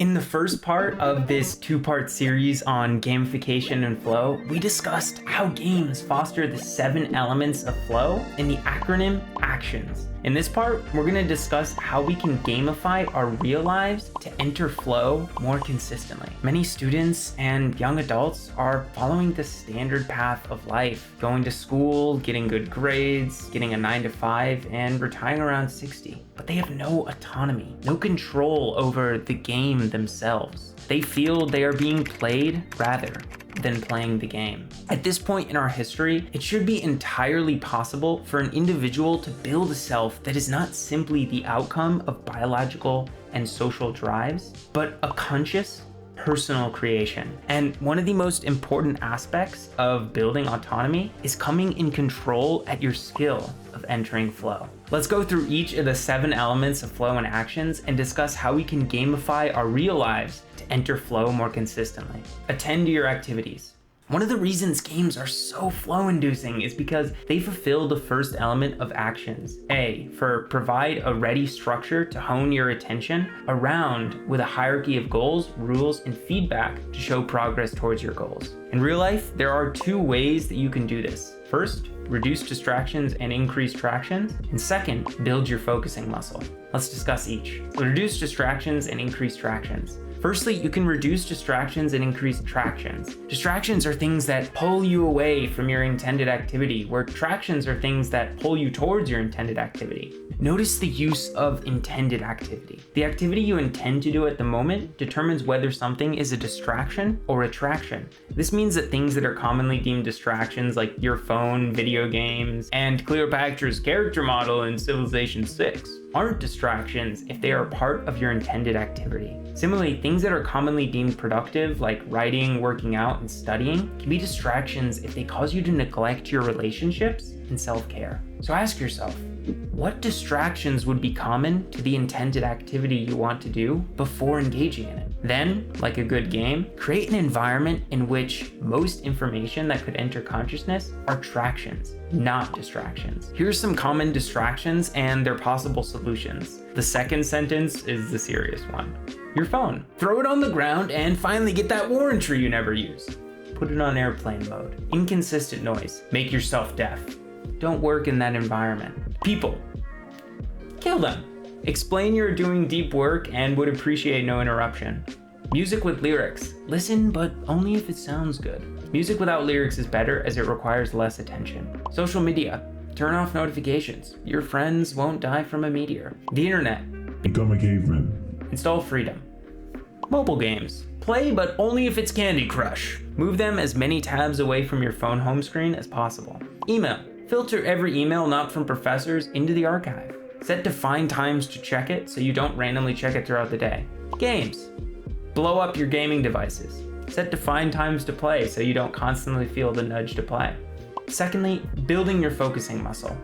In the first part of this two-part series on gamification and flow, we discussed how games foster the 7 elements of flow in the acronym ACTIONS. In this part, we're going to discuss how we can gamify our real lives to enter flow more consistently. Many students and young adults are following the standard path of life, going to school, getting good grades, getting a 9-to-5, and retiring around 60. But they have no autonomy, no control over the game themselves. They feel they are being played rather than playing the game. At this point in our history, it should be entirely possible for an individual to build a self that is not simply the outcome of biological and social drives, but a conscious, personal creation. And one of the most important aspects of building autonomy is coming in control at your skill of entering flow. Let's go through each of the 7 elements of flow and actions and discuss how we can gamify our real lives to enter flow more consistently. Attend to your activities. One of the reasons games are so flow-inducing is because they fulfill the first element of actions. A, for provide a ready structure to hone your attention around with a hierarchy of goals, rules, and feedback to show progress towards your goals. In real life, there are 2 ways that you can do this. First, reduce distractions and increase tractions. And second, build your focusing muscle. Let's discuss each. So reduce distractions and increase tractions. Firstly, you can reduce distractions and increase tractions. Distractions are things that pull you away from your intended activity, where tractions are things that pull you towards your intended activity. Notice the use of intended activity. The activity you intend to do at the moment determines whether something is a distraction or attraction. This means that things that are commonly deemed distractions, like your phone, video games, and Cleopatra's character model in Civilization 6, aren't distractions if they are part of your intended activity. Similarly, things that are commonly deemed productive, like writing, working out, and studying, can be distractions if they cause you to neglect your relationships and self-care. So ask yourself, what distractions would be common to the intended activity you want to do before engaging in it? Then, like a good game, create an environment in which most information that could enter consciousness are tractions, not distractions. Here's some common distractions and their possible solutions. The second sentence is the serious one. Your phone. Throw it on the ground and finally get that warranty you never use. Put it on airplane mode. Inconsistent noise. Make yourself deaf. Don't work in that environment. People. Kill them. Explain you're doing deep work and would appreciate no interruption. Music with lyrics. Listen, but only if it sounds good. Music without lyrics is better as it requires less attention. Social media. Turn off notifications. Your friends won't die from a meteor. The internet. Become a caveman. Install freedom. Mobile games. Play, but only if it's Candy Crush. Move them as many tabs away from your phone home screen as possible. Email. Filter every email not from professors into the archive. Set defined times to check it so you don't randomly check it throughout the day. Games. Blow up your gaming devices. Set defined times to play so you don't constantly feel the nudge to play. Secondly, building your focusing muscle.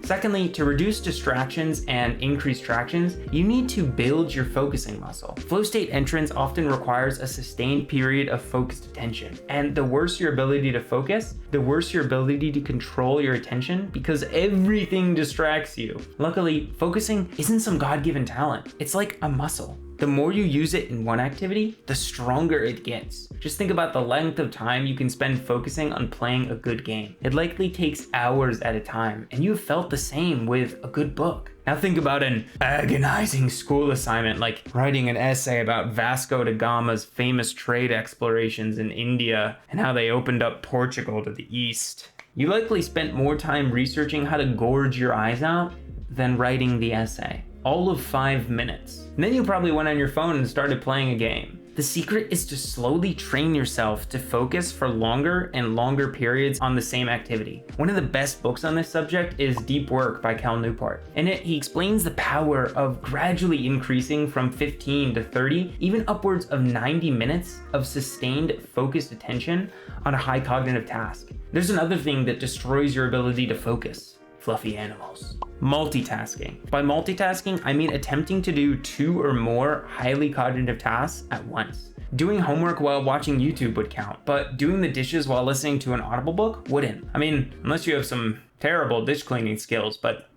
Secondly, to reduce distractions and increase tractions, you need to build your focusing muscle. Flow state entrance often requires a sustained period of focused attention. And the worse your ability to focus, the worse your ability to control your attention because everything distracts you. Luckily, focusing isn't some God-given talent. It's like a muscle. The more you use it in one activity, the stronger it gets. Just think about the length of time you can spend focusing on playing a good game. It likely takes hours at a time, and you've felt the same with a good book. Now think about an agonizing school assignment like writing an essay about Vasco da Gama's famous trade explorations in India and how they opened up Portugal to the east. You likely spent more time researching how to gorge your eyes out than writing the essay. All of 5 minutes. And then you probably went on your phone and started playing a game. The secret is to slowly train yourself to focus for longer and longer periods on the same activity. One of the best books on this subject is Deep Work by Cal Newport. In it, he explains the power of gradually increasing from 15 to 30, even upwards of 90 minutes of sustained focused attention on a high cognitive task. There's another thing that destroys your ability to focus. Fluffy animals. Multitasking. By multitasking, I mean attempting to do 2 or more highly cognitive tasks at once. Doing homework while watching YouTube would count, but doing the dishes while listening to an Audible book wouldn't. I mean, unless you have some terrible dish cleaning skills, but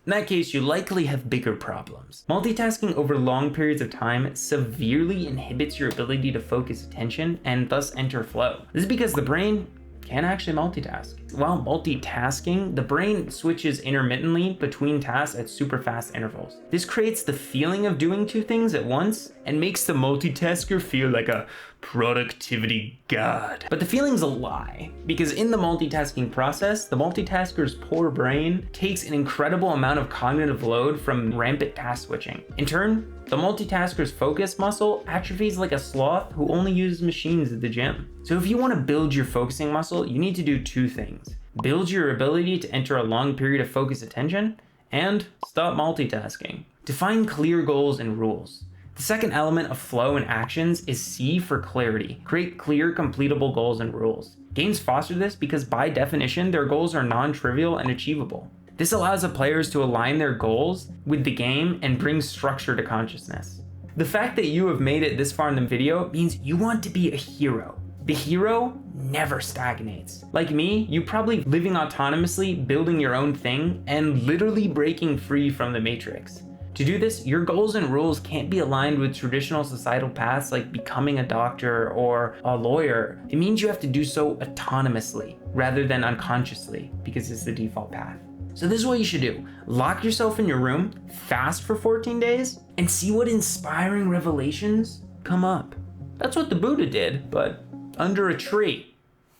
In that case, you likely have bigger problems. Multitasking over long periods of time severely inhibits your ability to focus attention and thus enter flow. This is because the brain can actually multitask. While multitasking, the brain switches intermittently between tasks at super fast intervals. This creates the feeling of doing two things at once and makes the multitasker feel like a productivity god. But the feeling's a lie, because in the multitasking process, the multitasker's poor brain takes an incredible amount of cognitive load from rampant task switching. In turn, the multitasker's focus muscle atrophies like a sloth who only uses machines at the gym. So if you want to build your focusing muscle, you need to do two things. Build your ability to enter a long period of focused attention, and stop multitasking. Define clear goals and rules. The second element of flow and actions is C for clarity. Create clear, completable goals and rules. Games foster this because by definition, their goals are non-trivial and achievable. This allows the players to align their goals with the game and bring structure to consciousness. The fact that you have made it this far in the video means you want to be a hero. The hero never stagnates. Like me, you're probably living autonomously, building your own thing, and literally breaking free from the matrix. To do this, your goals and rules can't be aligned with traditional societal paths like becoming a doctor or a lawyer. It means you have to do so autonomously rather than unconsciously, because it's the default path. So this is what you should do. Lock yourself in your room, fast for 14 days, and see what inspiring revelations come up. That's what the Buddha did, but under a tree.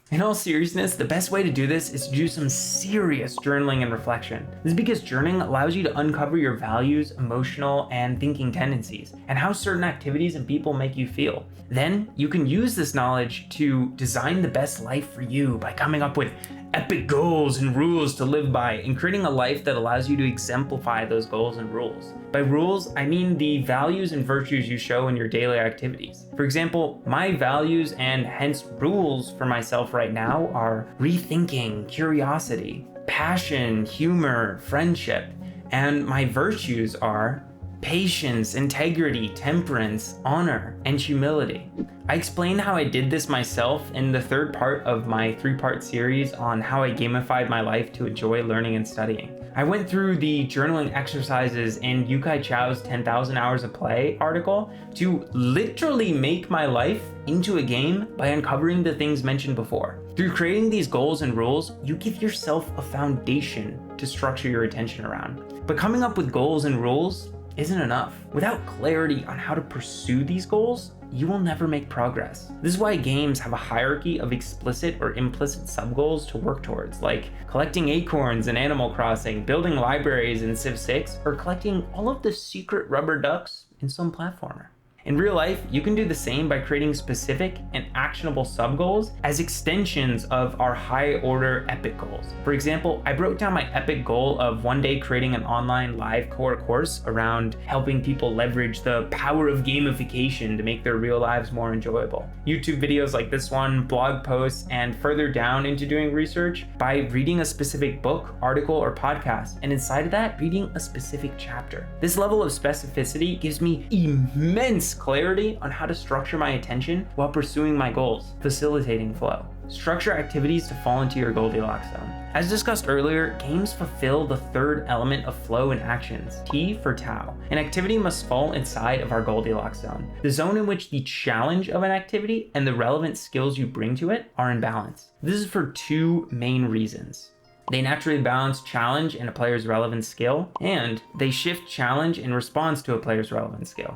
In all seriousness, the best way to do this is to do some serious journaling and reflection. This is because journaling allows you to uncover your values, emotional, and thinking tendencies, and how certain activities and people make you feel. Then you can use this knowledge to design the best life for you by coming up with epic goals and rules to live by, and creating a life that allows you to exemplify those goals and rules. By rules, I mean the values and virtues you show in your daily activities. For example, my values and hence rules for myself right now are rethinking, curiosity, passion, humor, friendship, and my virtues are patience, integrity, temperance, honor, and humility. I explained how I did this myself in the third part of my 3-part series on how I gamified my life to enjoy learning and studying. I went through the journaling exercises in Yukai Chao's 10,000 Hours of Play article to literally make my life into a game by uncovering the things mentioned before. Through creating these goals and rules, you give yourself a foundation to structure your attention around. But coming up with goals and rules isn't enough. Without clarity on how to pursue these goals, you will never make progress. This is why games have a hierarchy of explicit or implicit sub-goals to work towards, like collecting acorns in Animal Crossing, building libraries in Civ 6, or collecting all of the secret rubber ducks in some platformer. In real life, you can do the same by creating specific and actionable sub-goals as extensions of our high-order epic goals. For example, I broke down my epic goal of one day creating an online live core course around helping people leverage the power of gamification to make their real lives more enjoyable. YouTube videos like this one, blog posts, and further down into doing research by reading a specific book, article, or podcast, and inside of that, reading a specific chapter. This level of specificity gives me immense clarity on how to structure my attention while pursuing my goals, facilitating flow. Structure activities to fall into your Goldilocks zone. As discussed earlier, games fulfill the third element of flow and actions, T for Tau. An activity must fall inside of our Goldilocks zone, the zone in which the challenge of an activity and the relevant skills you bring to it are in balance. This is for two main reasons. They naturally balance challenge and a player's relevant skill, and they shift challenge in response to a player's relevant skill.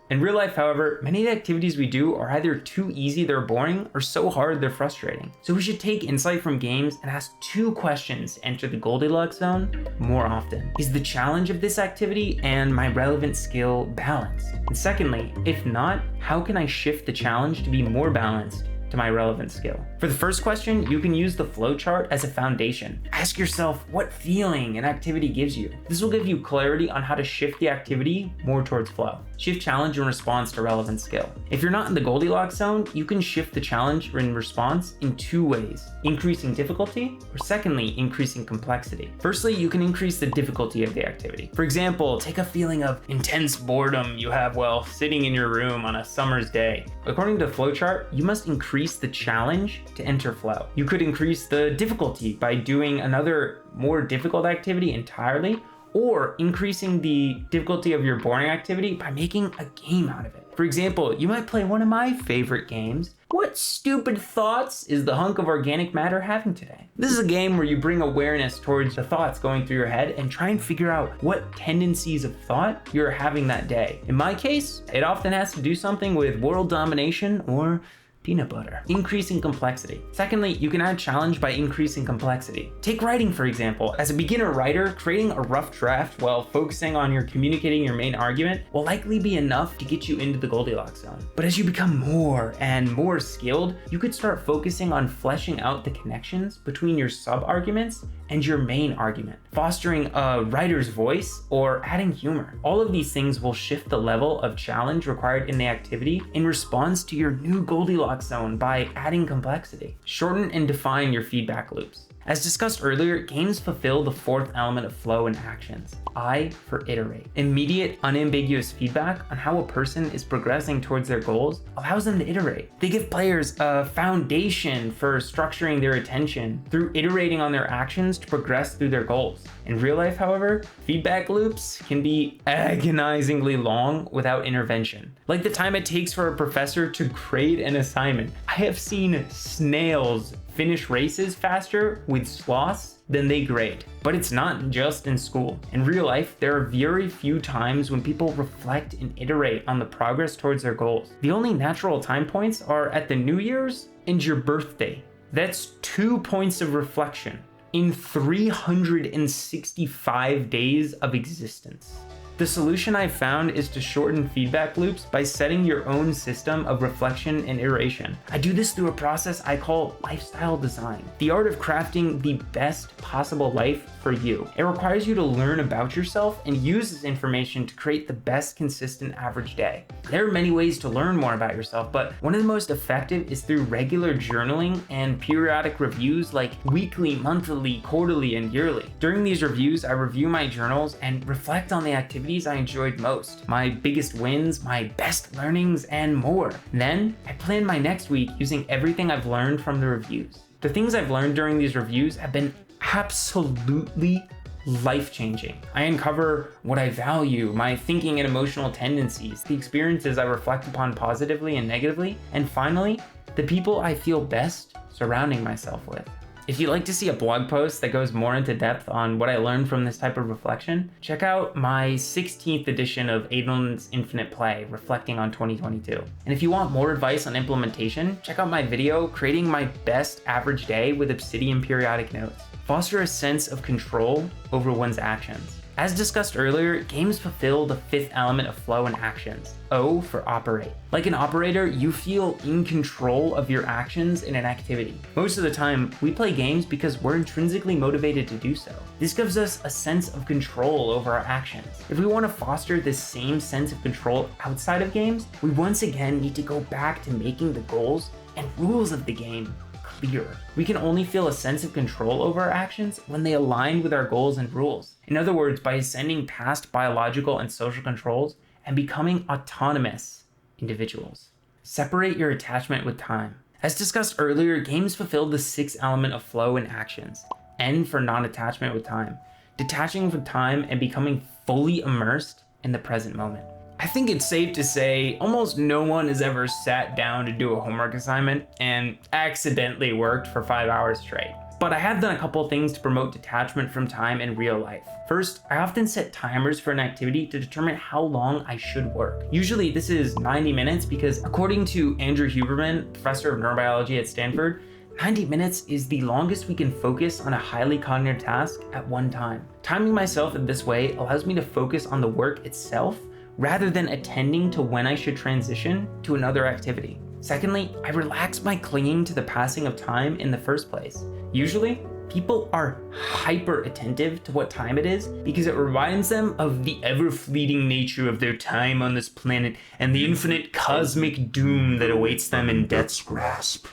In real life, however, many of the activities we do are either too easy they're boring or so hard they're frustrating. So we should take insight from games and ask two questions to enter the Goldilocks zone more often. Is the challenge of this activity and my relevant skill balanced? And secondly, if not, how can I shift the challenge to be more balanced to my relevant skill? For the first question, you can use the flowchart as a foundation. Ask yourself what feeling an activity gives you. This will give you clarity on how to shift the activity more towards flow. Shift challenge in response to relevant skill. If you're not in the Goldilocks zone, you can shift the challenge in response in two ways: increasing difficulty, or secondly, increasing complexity. Firstly, you can increase the difficulty of the activity. For example, take a feeling of intense boredom you have while sitting in your room on a summer's day. According to the flowchart, you must increase the challenge to enter flow. You could increase the difficulty by doing another more difficult activity entirely, or increasing the difficulty of your boring activity by making a game out of it. For example, you might play one of my favorite games. What stupid thoughts is the hunk of organic matter having today? This is a game where you bring awareness towards the thoughts going through your head and try and figure out what tendencies of thought you're having that day. In my case, it often has to do something with world domination or peanut butter. Increasing complexity. Secondly, you can add challenge by increasing complexity. Take writing, for example. As a beginner writer, creating a rough draft while focusing on communicating your main argument will likely be enough to get you into the Goldilocks zone. But as you become more and more skilled, you could start focusing on fleshing out the connections between your sub-arguments and your main argument, fostering a writer's voice or adding humor. All of these things will shift the level of challenge required in the activity in response to your new Goldilocks zone by adding complexity. Shorten and define your feedback loops. As discussed earlier, games fulfill the fourth element of flow and actions. I for iterate. Immediate, unambiguous feedback on how a person is progressing towards their goals allows them to iterate. They give players a foundation for structuring their attention through iterating on their actions to progress through their goals. In real life, however, feedback loops can be agonizingly long without intervention. Like the time it takes for a professor to grade an assignment. I have seen snails finish races faster with sloths than they grade. But it's not just in school. In real life, there are very few times when people reflect and iterate on the progress towards their goals. The only natural time points are at the New Year's and your birthday. That's 2 points of reflection in 365 days of existence. The solution I've found is to shorten feedback loops by setting your own system of reflection and iteration. I do this through a process I call lifestyle design, the art of crafting the best possible life for you. It requires you to learn about yourself and use this information to create the best consistent average day. There are many ways to learn more about yourself, but one of the most effective is through regular journaling and periodic reviews like weekly, monthly, quarterly, and yearly. During these reviews, I review my journals and reflect on the activities I enjoyed most, my biggest wins, my best learnings, and more. Then I plan my next week using everything I've learned from the reviews. The things I've learned during these reviews have been absolutely life-changing. I uncover what I value, my thinking and emotional tendencies, the experiences I reflect upon positively and negatively, and finally, the people I feel best surrounding myself with. If you'd like to see a blog post that goes more into depth on what I learned from this type of reflection, check out my 16th edition of Adelman's Infinite Play, reflecting on 2022. And if you want more advice on implementation, check out my video, Creating My Best Average Day with Obsidian Periodic Notes. Foster a sense of control over one's actions. As discussed earlier, games fulfill the fifth element of flow and actions. O for operate. Like an operator, you feel in control of your actions in an activity. Most of the time, we play games because we're intrinsically motivated to do so. This gives us a sense of control over our actions. If we want to foster this same sense of control outside of games, we once again need to go back to making the goals and rules of the game clear. We can only feel a sense of control over our actions when they align with our goals and rules. In other words, by ascending past biological and social controls and becoming autonomous individuals. Separate your attachment with time. As discussed earlier, games fulfill the sixth element of flow and actions. N for non-attachment with time. Detaching from time and becoming fully immersed in the present moment. I think it's safe to say almost no one has ever sat down to do a homework assignment and accidentally worked for 5 hours straight. But I have done a couple of things to promote detachment from time in real life. First, I often set timers for an activity to determine how long I should work. Usually this is 90 minutes because according to Andrew Huberman, professor of neurobiology at Stanford, 90 minutes is the longest we can focus on a highly cognitive task at one time. Timing myself in this way allows me to focus on the work itself rather than attending to when I should transition to another activity. Secondly, I relax my clinging to the passing of time in the first place. Usually, people are hyper attentive to what time it is because it reminds them of the ever-fleeting nature of their time on this planet and the infinite cosmic doom that awaits them in death's grasp.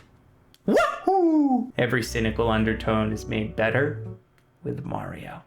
Woohoo! Every cynical undertone is made better with Mario.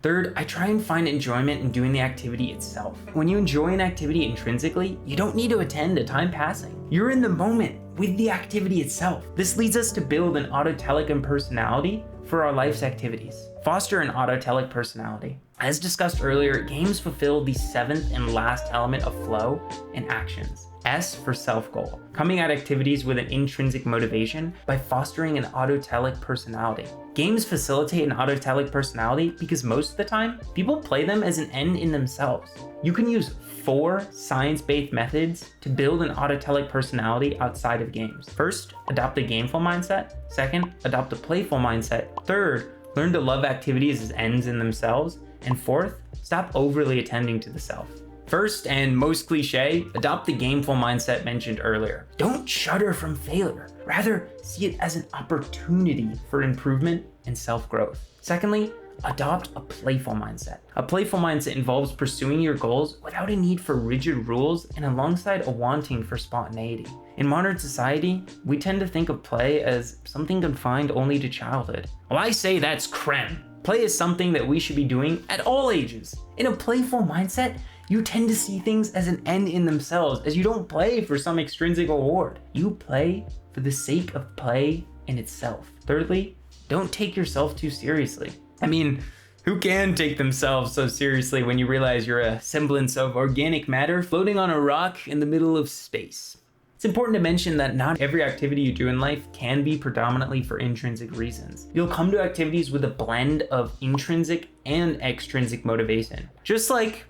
Third, I try and find enjoyment in doing the activity itself. When you enjoy an activity intrinsically, you don't need to attend to time passing. You're in the moment with the activity itself. This leads us to build an autotelic personality for our life's activities. Foster an autotelic personality. As discussed earlier, games fulfill the seventh and last element of flow and actions. S for self-goal, coming at activities with an intrinsic motivation by fostering an autotelic personality. Games facilitate an autotelic personality because most of the time, people play them as an end in themselves. You can use 4 science-based methods to build an autotelic personality outside of games. First, adopt a gameful mindset. Second, adopt a playful mindset. Third, learn to love activities as ends in themselves. And fourth, stop overly attending to the self. First, and most cliche, adopt the gameful mindset mentioned earlier. Don't shudder from failure. Rather, see it as an opportunity for improvement and self-growth. Secondly, adopt a playful mindset. A playful mindset involves pursuing your goals without a need for rigid rules and alongside a wanting for spontaneity. In modern society, we tend to think of play as something confined only to childhood. Well, I say that's creme. Play is something that we should be doing at all ages. In a playful mindset, you tend to see things as an end in themselves, as you don't play for some extrinsic reward. You play for the sake of play in itself. Thirdly, don't take yourself too seriously. I mean, who can take themselves so seriously when you realize you're a semblance of organic matter floating on a rock in the middle of space? It's important to mention that not every activity you do in life can be predominantly for intrinsic reasons. You'll come to activities with a blend of intrinsic and extrinsic motivation. Just like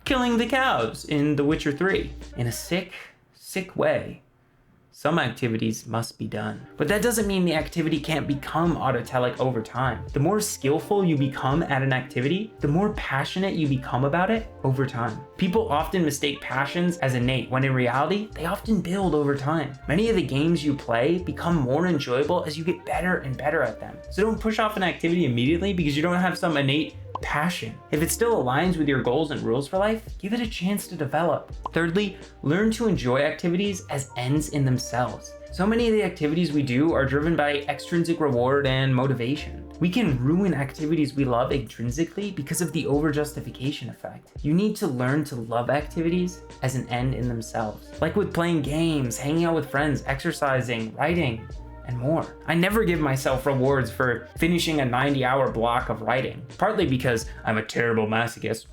killing the cows in The Witcher 3. In a sick way, some activities must be done. But that doesn't mean the activity can't become autotelic over time. The more skillful you become at an activity, the more passionate you become about it over time. People often mistake passions as innate, when in reality, they often build over time. Many of the games you play become more enjoyable as you get better and better at them. So don't push off an activity immediately because you don't have some innate passion. If it still aligns with your goals and rules for life, give it a chance to develop. Thirdly, learn to enjoy activities as ends in themselves. So many of the activities we do are driven by extrinsic reward and motivation. We can ruin activities we love intrinsically because of the over-justification effect. You need to learn to love activities as an end in themselves. Like with playing games, hanging out with friends, exercising, writing, and more. I never give myself rewards for finishing a 90-hour block of writing, partly because I'm a terrible masochist,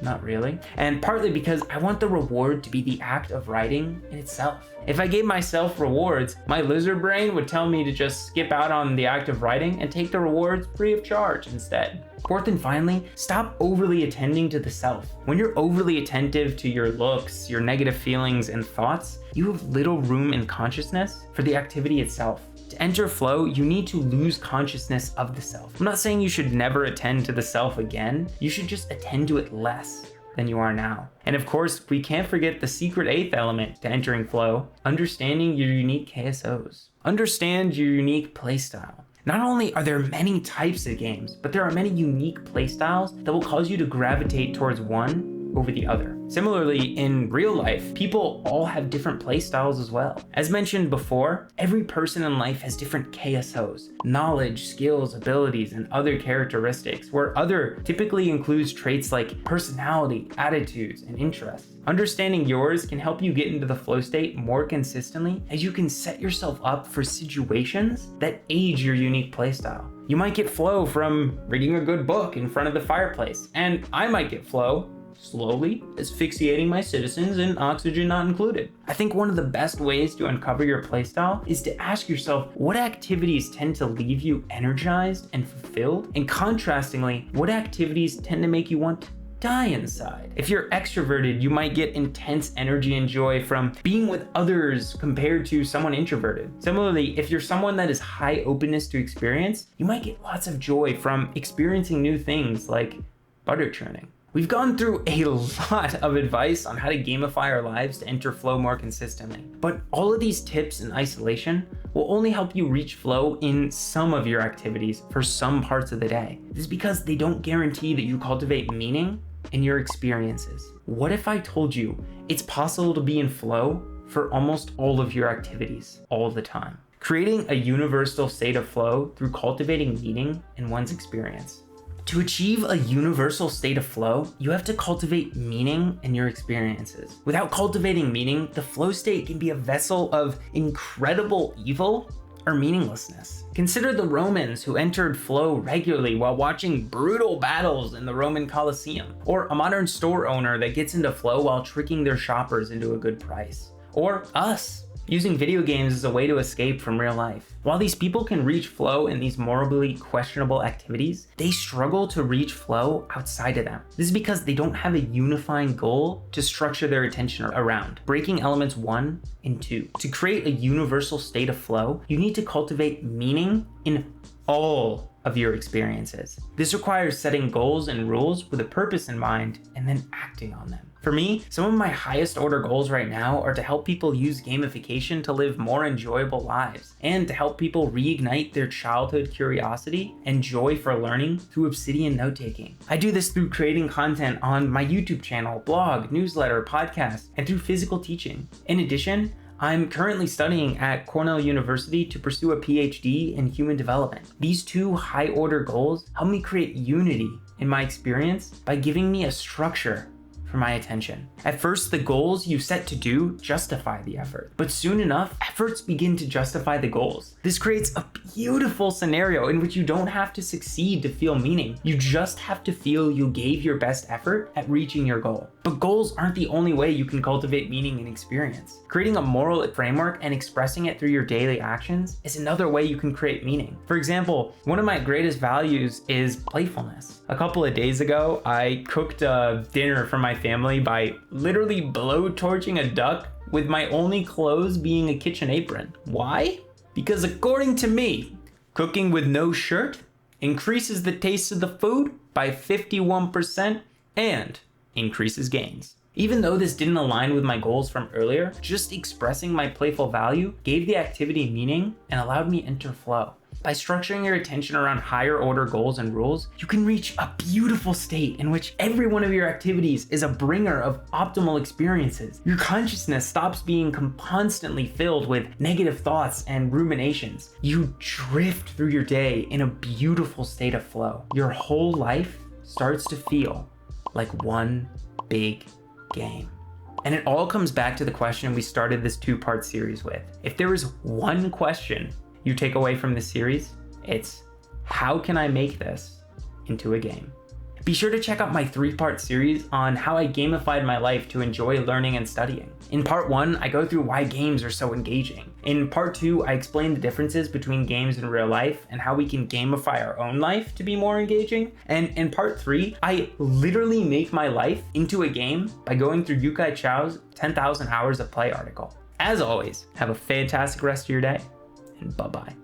not really, and partly because I want the reward to be the act of writing in itself. If I gave myself rewards, my lizard brain would tell me to just skip out on the act of writing and take the rewards free of charge instead. Fourth and finally, stop overly attending to the self. When you're overly attentive to your looks, your negative feelings and thoughts, you have little room in consciousness for the activity itself. To enter flow, you need to lose consciousness of the self. I'm not saying you should never attend to the self again. You should just attend to it less than you are now. And of course, we can't forget the secret 8th element to entering flow, understanding your unique KSOs. Understand your unique playstyle. Not only are there many types of games, but there are many unique playstyles that will cause you to gravitate towards one over the other. Similarly, in real life, people all have different playstyles as well. As mentioned before, every person in life has different KSOs, knowledge, skills, abilities, and other characteristics, where other typically includes traits like personality, attitudes, and interests. Understanding yours can help you get into the flow state more consistently, as you can set yourself up for situations that age your unique playstyle. You might get flow from reading a good book in front of the fireplace, and I might get flow slowly asphyxiating my citizens and oxygen not included. I think one of the best ways to uncover your playstyle is to ask yourself what activities tend to leave you energized and fulfilled, and contrastingly, what activities tend to make you want to die inside. If you're extroverted, you might get intense energy and joy from being with others compared to someone introverted. Similarly, if you're someone that is high openness to experience, you might get lots of joy from experiencing new things like butter churning. We've gone through a lot of advice on how to gamify our lives to enter flow more consistently, but all of these tips in isolation will only help you reach flow in some of your activities for some parts of the day. This is because they don't guarantee that you cultivate meaning in your experiences. What if I told you it's possible to be in flow for almost all of your activities all the time? Creating a universal state of flow through cultivating meaning in one's experience. To achieve a universal state of flow, you have to cultivate meaning in your experiences. Without cultivating meaning, the flow state can be a vessel of incredible evil or meaninglessness. Consider the Romans who entered flow regularly while watching brutal battles in the Roman Colosseum, or a modern store owner that gets into flow while tricking their shoppers into a good price, or us, using video games as a way to escape from real life. While these people can reach flow in these morally questionable activities, they struggle to reach flow outside of them. This is because they don't have a unifying goal to structure their attention around, breaking elements 1 and 2. To create a universal state of flow, you need to cultivate meaning in all of your experiences. This requires setting goals and rules with a purpose in mind and then acting on them. For me, some of my highest order goals right now are to help people use gamification to live more enjoyable lives and to help people reignite their childhood curiosity and joy for learning through Obsidian note-taking. I do this through creating content on my YouTube channel, blog, newsletter, podcast, and through physical teaching. In addition, I'm currently studying at Cornell University to pursue a PhD in human development. These two high-order goals help me create unity in my experience by giving me a structure for my attention. At first, the goals you set to do justify the effort, but soon enough, efforts begin to justify the goals. This creates a beautiful scenario in which you don't have to succeed to feel meaning. You just have to feel you gave your best effort at reaching your goal. But goals aren't the only way you can cultivate meaning and experience. Creating a moral framework and expressing it through your daily actions is another way you can create meaning. For example, one of my greatest values is playfulness. A couple of days ago, I cooked a dinner for my family by literally blowtorching a duck with my only clothes being a kitchen apron. Why? Because according to me, cooking with no shirt increases the taste of the food by 51% and increases gains. Even though this didn't align with my goals from earlier, just expressing my playful value gave the activity meaning and allowed me to enter flow. By structuring your attention around higher order goals and rules, you can reach a beautiful state in which every one of your activities is a bringer of optimal experiences. Your consciousness stops being constantly filled with negative thoughts and ruminations. You drift through your day in a beautiful state of flow. Your whole life starts to feel like one big game. And it all comes back to the question we started this two-part series with. If there is one question you take away from this series, it's how can I make this into a game? Be sure to check out my 3-part series on how I gamified my life to enjoy learning and studying. In part 1, I go through why games are so engaging. In part 2, I explain the differences between games and real life and how we can gamify our own life to be more engaging. And in part 3, I literally make my life into a game by going through Yukai Chao's 10,000 hours of play article. As always, have a fantastic rest of your day, and bye-bye.